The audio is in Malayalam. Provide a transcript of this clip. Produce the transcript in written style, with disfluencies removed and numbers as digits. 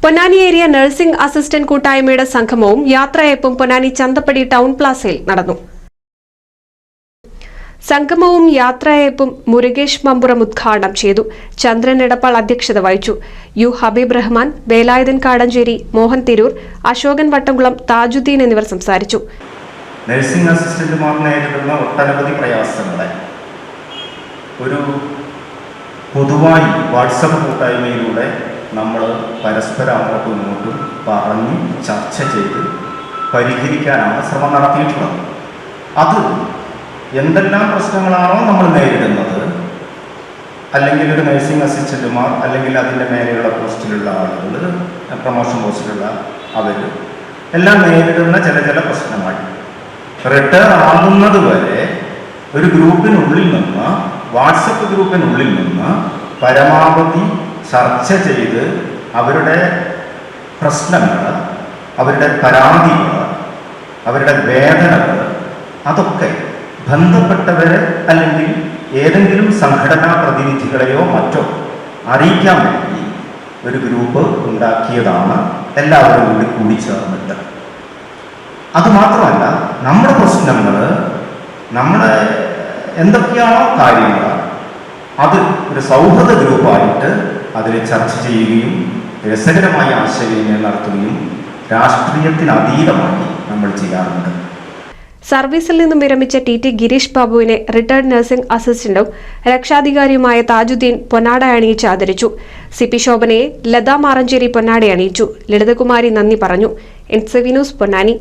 പൊന്നാനി ഏരിയ നഴ്സിംഗ് അസിസ്റ്റന്റ് കൂട്ടായ്മയുടെ സംഗമവും യാത്രയയപ്പും പൊന്നാനി ചന്തപ്പടി ടൗൺ പ്ലാസയിൽ നടന്നു. സംഗമവും യാത്രയയപ്പും മുരുകേഷ് മമ്പുറം ഉദ്ഘാടനം ചെയ്തു. ചന്ദ്രൻ എടപ്പാൾ അധ്യക്ഷത വഹിച്ചു. യു ഹബീബ് റഹ്മാൻ, വേലായുധൻ കാടഞ്ചേരി, മോഹൻ തിരൂർ, അശോകൻ വട്ടംകുളം, താജുദ്ദീൻ എന്നിവർ സംസാരിച്ചു. നഴ്സിംഗ് അസിസ്റ്റന്റുമാർ നേരിടുന്ന ഒട്ടനവധി പ്രയാസങ്ങളെ ഒരു പൊതുവായി വാട്സപ്പ് കൂട്ടായ്മയിലൂടെ നമ്മൾ പരസ്പരം അങ്ങോട്ടും ഇങ്ങോട്ടും പറഞ്ഞ് ചർച്ച ചെയ്ത് പരിഹരിക്കാനാണ് ശ്രമം നടത്തിയിട്ടുള്ളത്. അത് എന്തെല്ലാം പ്രശ്നങ്ങളാണോ നമ്മൾ നേരിടുന്നത്, അല്ലെങ്കിൽ ഒരു നഴ്സിംഗ് അസിസ്റ്റന്റുമാർ, അല്ലെങ്കിൽ അതിൻ്റെ മേലെയുള്ള പോസ്റ്റിലുള്ള ആളുകൾ, പ്രൊമോഷൻ പോസ്റ്റിലുള്ള അവർ എല്ലാം നേരിടുന്ന ചില പ്രശ്നങ്ങൾ റിട്ടേൺ ആകുന്നത് വരെ ഒരു ഗ്രൂപ്പിനുള്ളിൽ നിന്ന്, വാട്സപ്പ് ഗ്രൂപ്പിനുള്ളിൽ നിന്ന് പരമാവധി ചർച്ച ചെയ്ത് അവരുടെ പ്രശ്നങ്ങൾ, അവരുടെ പരാതികൾ, അവരുടെ വേദനകൾ അതൊക്കെ ബന്ധപ്പെട്ടവരെ അല്ലെങ്കിൽ ഏതെങ്കിലും സംഘടനാ പ്രതിനിധികളെയോ മറ്റോ അറിയിക്കാൻ വേണ്ടി ഒരു ഗ്രൂപ്പ് ഉണ്ടാക്കിയതാണ്, എല്ലാവരും കൂടി ചേർന്നിട്ട്. അതുമാത്രമല്ല, നമ്മുടെ പ്രശ്നങ്ങൾ, നമ്മുടെ എന്തൊക്കെയാണോ കാര്യങ്ങൾ, അത് ഒരു സൗഹൃദ ഗ്രൂപ്പായിട്ട് അതിൽ ചർച്ച ചെയ്യുകയും രസകരമായ ആശയവിനിമയം നടത്തുകയും രാഷ്ട്രീയത്തിനതീതമായി നമ്മൾ ചെയ്യാറുണ്ട്. സർവീസിൽ നിന്നും വിരമിച്ച ടി ഗിരീഷ് ബാബുവിനെ റിട്ടയർഡ് നഴ്സിംഗ് അസിസ്റ്റന്റും രക്ഷാധികാരിയുമായ താജുദ്ദീൻ പൊന്നാട അണിയിച്ച് ആദരിച്ചു. CP ശോഭനയെ ലതാ മാറഞ്ചേരി പൊന്നാട അണിയിച്ചു. ലളിതകുമാരി നന്ദി പറഞ്ഞു. NCV news Ponnani.